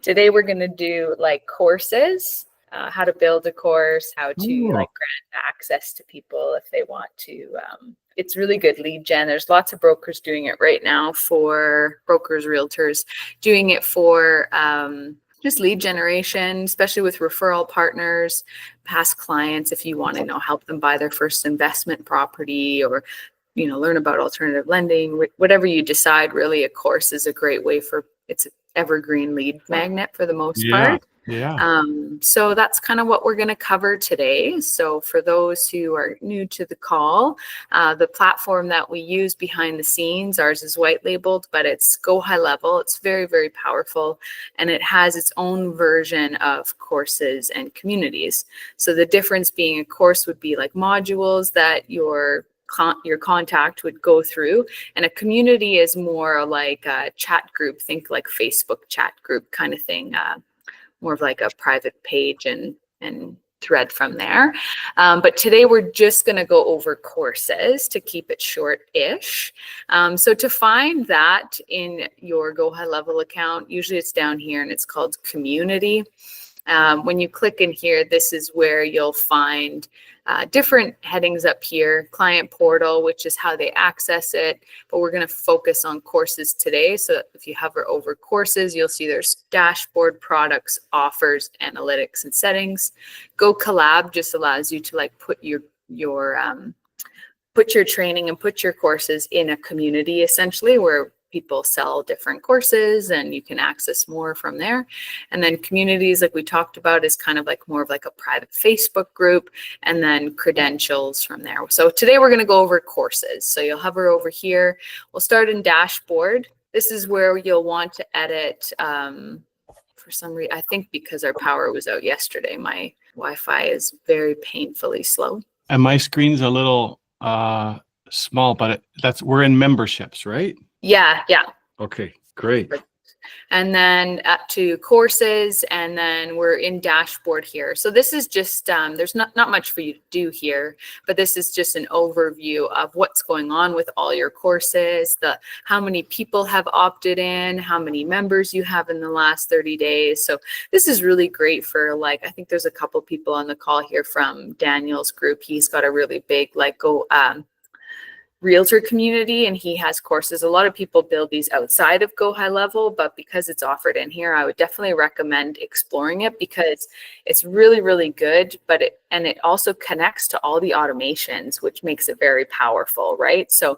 Today we're going to do like courses, how to build a course, how to like grant access to people if they want to. It's really good lead gen. There's lots of brokers doing it right now, for brokers, realtors, doing it for just lead generation, especially with referral partners, past clients. If you want to help them buy their first investment property, or learn about alternative lending, whatever you decide. Really, a course is a great way for, it's an evergreen lead magnet for the most part. Yeah. So that's kind of what we're going to cover today. So for those who are new to the call, the platform that we use behind the scenes, ours is white labeled, but it's Go High Level. It's very, very powerful, and it has its own version of courses and communities. So the difference being, a course would be like modules that your contact would go through, and a community is more like a chat group. Think like Facebook chat group kind of thing, more of like a private page and thread from there. But today we're just going to go over courses to keep it short-ish. So to find that in your Go High Level account, usually it's down here and it's called Community. When you click in here, this is where you'll find different headings up here. Client portal, which is how they access it, but we're going to focus on courses today. So if you hover over courses, you'll see there's dashboard, products, offers, analytics, and settings. Go Collab just allows you to like put your training and put your courses in a community, essentially, where people sell different courses and you can access more from there. And then communities, like we talked about, is kind of like more of like a private Facebook group, and then credentials from there. So today we're going to go over courses. So you'll hover over here. We'll start in dashboard. This is where you'll want to edit. For some reason, I think because our power was out yesterday, my Wi-Fi is very painfully slow. And my screen's a little small, but we're in memberships, right? Yeah. Okay, great. And then up to courses, and then we're in dashboard here. So this is just, there's not much for you to do here, but this is just an overview of what's going on with all your courses, how many people have opted in, how many members you have in the last 30 days. So this is really great for, like, I think there's a couple people on the call here from Daniel's group. He's got a really big realtor community, and he has courses. A lot of people build these outside of Go High Level, but because it's offered in here, I would definitely recommend exploring it, because it's really, really good. But it also connects to all the automations, which makes it very powerful, right? So,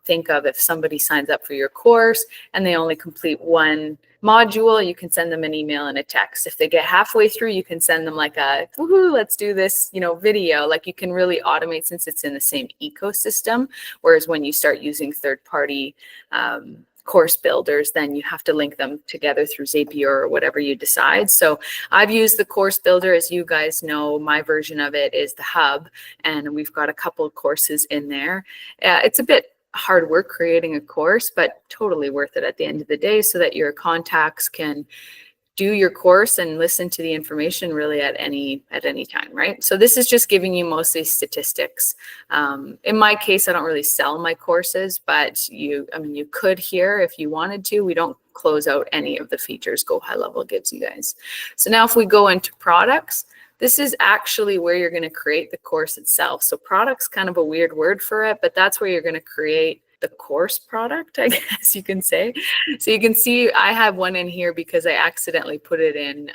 think of, if somebody signs up for your course and they only complete one module, you can send them an email and a text. If they get halfway through, you can send them like a, woohoo, let's do this, video. Like, you can really automate, since it's in the same ecosystem. Whereas when you start using third-party course builders, then you have to link them together through Zapier or whatever you decide. So I've used the course builder. As you guys know, my version of it is the hub, and we've got a couple of courses in there. It's a bit hard work creating a course, but totally worth it at the end of the day, so that your contacts can do your course and listen to the information really at any time, right? So this is just giving you mostly statistics. In my case, I don't really sell my courses, but you could here if you wanted to. We don't close out any of the features Go High Level gives you guys. So now if we go into products, this is actually where you're going to create the course itself. So product's kind of a weird word for it, but that's where you're going to create the course product, I guess you can say. So you can see I have one in here because I accidentally put it in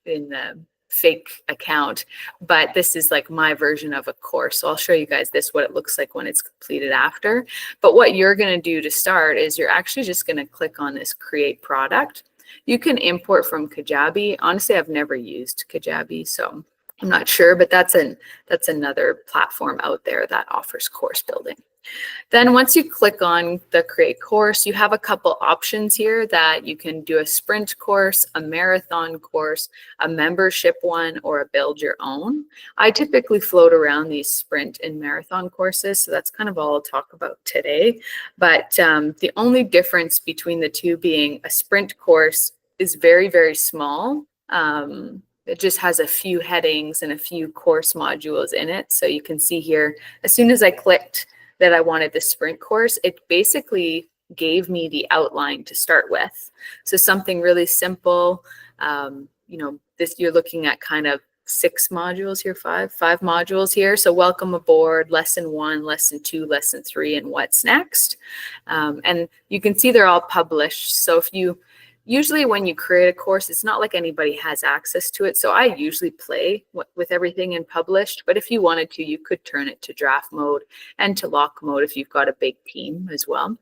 the fake account, but this is like my version of a course. So I'll show you guys what it looks like when it's completed after. But what you're going to do to start is you're actually just going to click on this create product. You can import from Kajabi. Honestly, I've never used Kajabi, so I'm not sure, but that's another platform out there that offers course building. Then once you click on the create course, you have a couple options here that you can do: a sprint course, a marathon course, a membership one, or a build your own. I typically float around these sprint and marathon courses, so that's kind of all I'll talk about today. But the only difference between the two being a sprint course is very, very small. It just has a few headings and a few course modules in it. So you can see here, as soon as I clicked that I wanted the sprint course, it basically gave me the outline to start with. So something really simple, this you're looking at kind of 6 modules here, five modules here. So welcome aboard, lesson 1, lesson 2, lesson 3, and what's next. And you can see they're all published. So usually when you create a course, it's not like anybody has access to it. So I usually play with everything in published, but if you wanted to, you could turn it to draft mode and to lock mode if you've got a big team as well.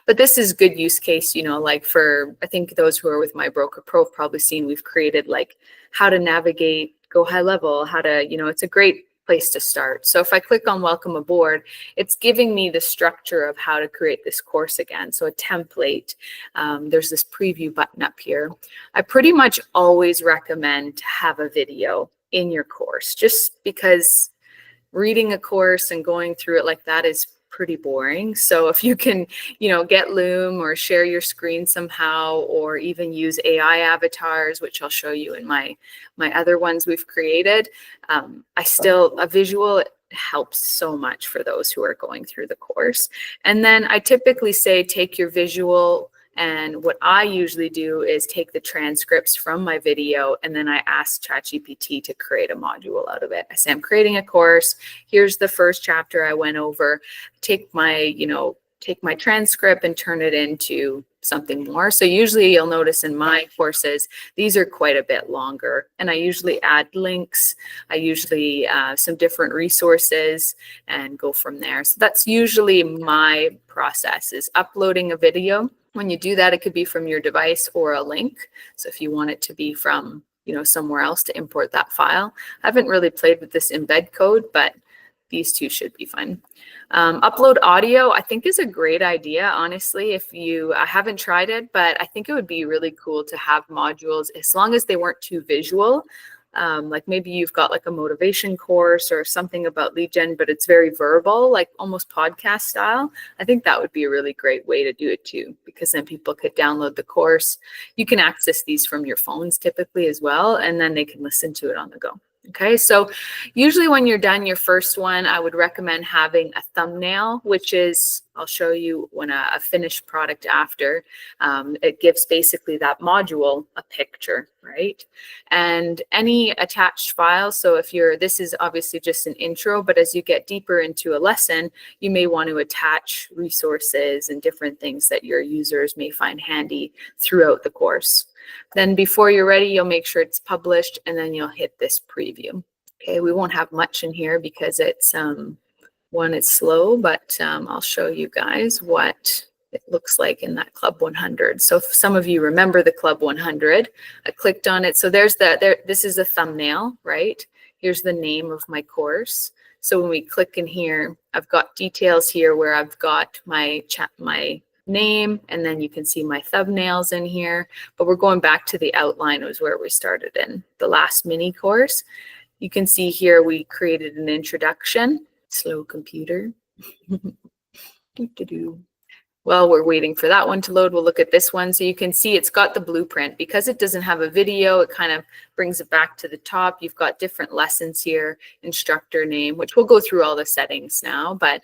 But this is good use case, like for, I think those who are with My Broker Pro have probably seen we've created like how to navigate Go High Level, how to, it's a great place to start. So if I click on welcome aboard, it's giving me the structure of how to create this course again. So a template, there's this preview button up here. I pretty much always recommend to have a video in your course, just because reading a course and going through it like that is pretty boring. So if you can, get Loom or share your screen somehow, or even use AI avatars, which I'll show you in my other ones we've created, a visual helps so much for those who are going through the course. And then I typically say take your visual, and what I usually do is take the transcripts from my video, and then I ask ChatGPT to create a module out of it. I say, I'm creating a course. Here's the first chapter I went over. Take my transcript and turn it into something more. So usually you'll notice in my courses, these are quite a bit longer, and I usually add links. I usually some different resources and go from there. So that's usually my process, is uploading a video. When you do that, it could be from your device or a link. So if you want it to be from, somewhere else to import that file. I haven't really played with this embed code, but these two should be fun. Upload audio, I think, is a great idea, honestly. I haven't tried it, but I think it would be really cool to have modules, as long as they weren't too visual. Like maybe you've got like a motivation course or something about lead gen, but it's very verbal, like almost podcast style. I think that would be a really great way to do it too, because then people could download the course. You can access these from your phones typically as well, and then they can listen to it on the go. Okay, so usually when you're done your first one, I would recommend having a thumbnail, which is, I'll show you when a finished product after. It gives basically that module a picture, right? And any attached files. So this is obviously just an intro, but as you get deeper into a lesson, you may want to attach resources and different things that your users may find handy throughout the course. Then before you're ready, you'll make sure it's published, and then you'll hit this preview. Okay, we won't have much in here because it's it's slow, but I'll show you guys what it looks like in that Club 100. So if some of you remember the Club 100, I clicked on it. So this is a thumbnail, right? Here's the name of my course. So when we click in here, I've got details here where I've got my name, and then you can see my thumbnails in here. But we're going back to the outline, was where we started in the last mini course. You can see here we created an introduction. Slow computer. While we're waiting for that one to load, we'll look at this one. So you can see it's got the blueprint. Because it doesn't have a video, it kind of brings it back to the top. You've got different lessons here, instructor name, which we'll go through all the settings now, but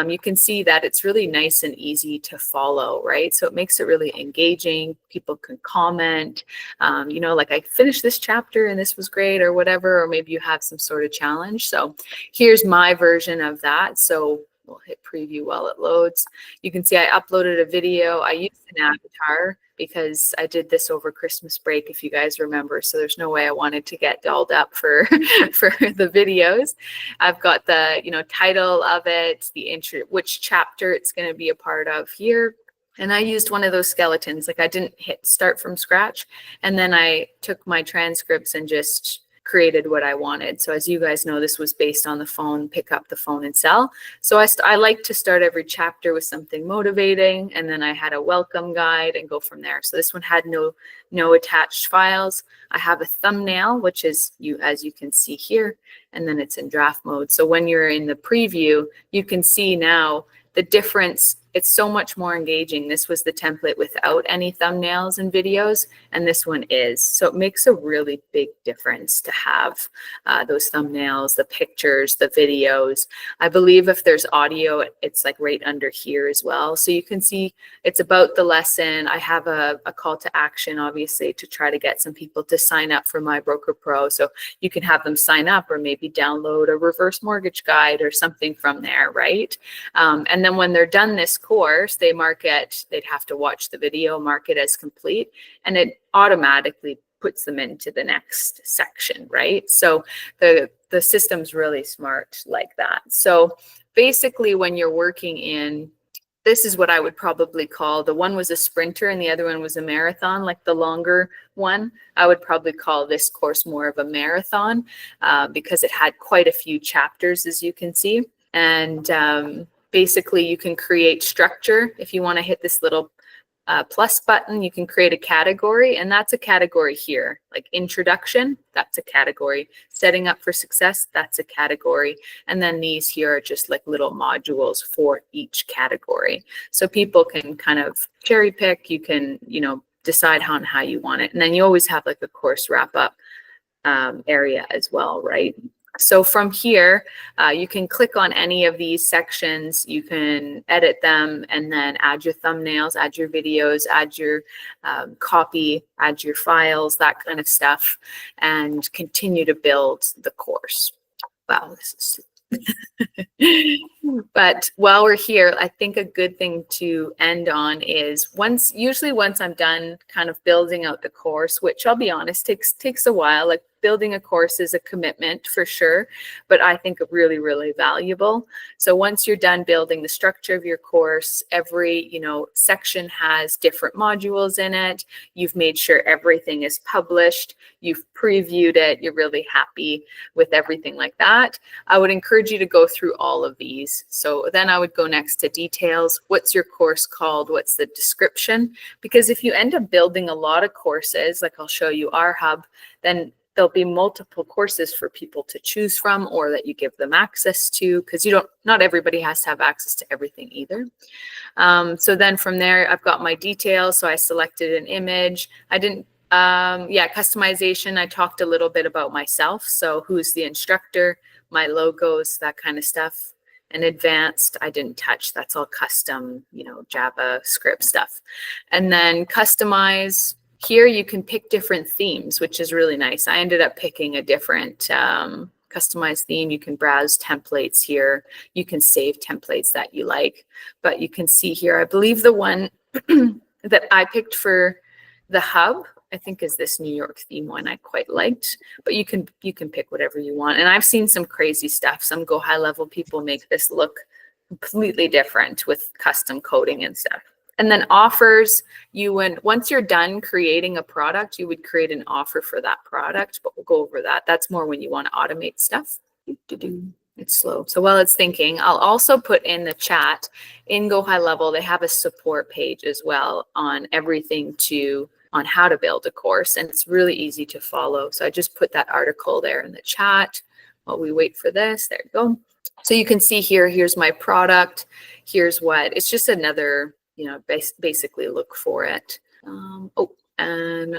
you can see that it's really nice and easy to follow, right? So it makes it really engaging. People can comment, like I finished this chapter and this was great or whatever, or maybe you have some sort of challenge. So here's my version of that. So we'll hit preview while it loads. You can see I uploaded a video. I used an avatar because I did this over Christmas break, if you guys remember. So there's no way I wanted to get dolled up for the videos. I've got the title of it, the intro, which chapter it's going to be a part of here. And I used one of those skeletons. Like I didn't hit start from scratch. And then I took my transcripts and just created what I wanted. So as you guys know, this was based on the phone, pick up the phone and sell. So I like to start every chapter with something motivating, and then I had a welcome guide and go from there. So this one had no attached files. I have a thumbnail, which is as you can see here, and then it's in draft mode. So when you're in the preview, you can see now the difference it's so much more engaging. This was the template without any thumbnails and videos, and this one is. So it makes a really big difference to have those thumbnails, the pictures, the videos. I believe if there's audio, it's like right under here as well. So you can see it's about the lesson. I have a call to action, obviously, to try to get some people to sign up for My Broker Pro. So you can have them sign up or maybe download a reverse mortgage guide or something from there, right? And then when they're done this course, they mark it, they'd have to watch the video, mark it as complete, and it automatically puts them into the next section, right? So the system's really smart like that. So basically when you're working in, this is what I would probably call, the one was a sprinter and the other one was a marathon, like the longer one. I would probably call this course more of a marathon because it had quite a few chapters, as you can see. And basically you can create structure. If you want to hit this little plus button, you can create a category, and that's a category here. Like introduction, that's a category. Setting up for success, that's a category. And then these here are just like little modules for each category. So people can kind of cherry pick. You can, decide on how you want it. And then you always have like a course wrap up area as well, right? So from here, you can click on any of these sections, you can edit them and then add your thumbnails, add your videos, add your copy, add your files, that kind of stuff, and continue to build the course. Wow, this is but while we're here, I think a good thing to end on is usually once I'm done kind of building out the course, which I'll be honest, takes a while. Like building a course is a commitment for sure, but I think really, really valuable. So once you're done building the structure of your course, every, section has different modules in it. You've made sure everything is published. You've previewed it. You're really happy with everything like that. I would encourage you to go through all of these. So then I would go next to details. What's your course called? What's the description? Because if you end up building a lot of courses, like I'll show you our hub, then there'll be multiple courses for people to choose from or that you give them access to, because not everybody has to have access to everything either. So then from there, I've got my details. So I selected an image. I didn't, customization. I talked a little bit about myself. So who's the instructor, my logos, that kind of stuff. And advanced, I didn't touch. That's all custom, JavaScript stuff. And then customize. Here you can pick different themes, which is really nice. I ended up picking a different customized theme. You can browse templates here. You can save templates that you like. But you can see here, I believe the one that I picked for the hub, I think is this New York theme one I quite liked. But you can pick whatever you want. And I've seen some crazy stuff. Some Go High Level people make this look completely different with custom coding and stuff. And then offers, once you're done creating a product, you would create an offer for that product, but we'll go over that. That's more when you want to automate stuff. It's slow. So while it's thinking, I'll also put in the chat in Go High Level, they have a support page as well on everything on how to build a course. And it's really easy to follow. So I just put that article there in the chat while we wait for this. There you go. So you can see here's my product. Here's it's just another, basically look for it. And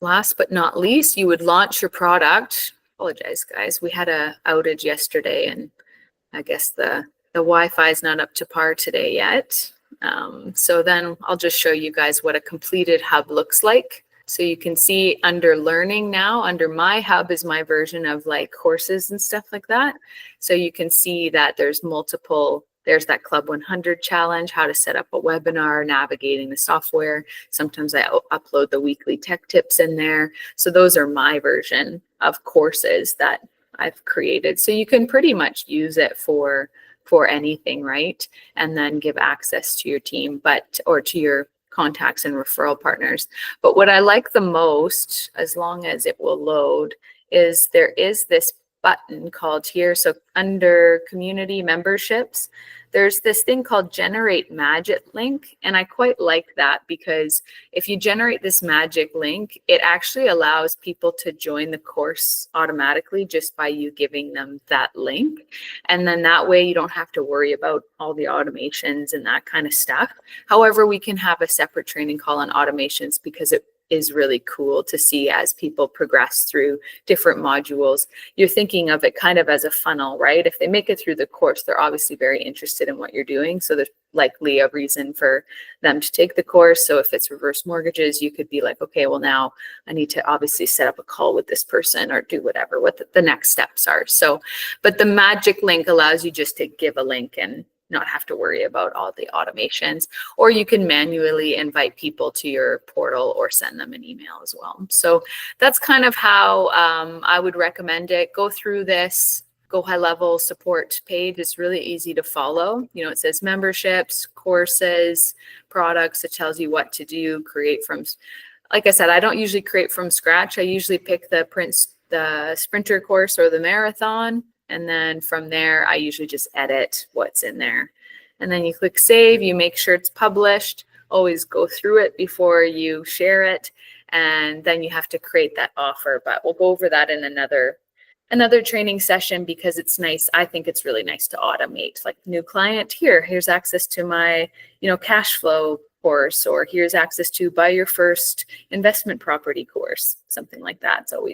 last but not least, you would launch your product. Apologize, guys. We had a outage yesterday, and I guess the Wi-Fi is not up to par today yet. So then I'll just show you guys what a completed hub looks like. So you can see under learning now, under my hub is my version of like courses and stuff like that. So you can see that there's there's that Club 100 challenge, how to set up a webinar, navigating the software. Sometimes I upload the weekly tech tips in there. So those are my version of courses that I've created. So you can pretty much use it for anything, right? And then give access to your team, or to your contacts and referral partners. But what I like the most, as long as it will load, is there is this button called here. So under community memberships, there's this thing called generate magic link. And I quite like that because if you generate this magic link, it actually allows people to join the course automatically just by you giving them that link. And then that way you don't have to worry about all the automations and that kind of stuff. However, we can have a separate training call on automations because it is really cool to see as people progress through different modules. You're thinking of it kind of as a funnel, right? If they make it through the course, they're obviously very interested in what you're doing. So there's likely a reason for them to take the course. So if it's reverse mortgages, you could be like, okay, well now I need to obviously set up a call with this person or do whatever, what the next steps are. So, but the magic link allows you just to give a link and not have to worry about all the automations, or you can manually invite people to your portal or send them an email as well. So that's kind of how I would recommend it. Go through this Go High Level support page. It's really easy to follow. You know, it says memberships, courses, products. It tells you what to do, create from, like I said, I don't usually create from scratch. I usually pick the sprinter course or the marathon. And then from there, I usually just edit what's in there. And then you click save, you make sure it's published, always go through it before you share it. And then you have to create that offer, but we'll go over that in another training session because it's nice. I think it's really nice to automate, like new client here's access to my, cash flow course, or here's access to buy your first investment property course, something like that. It's always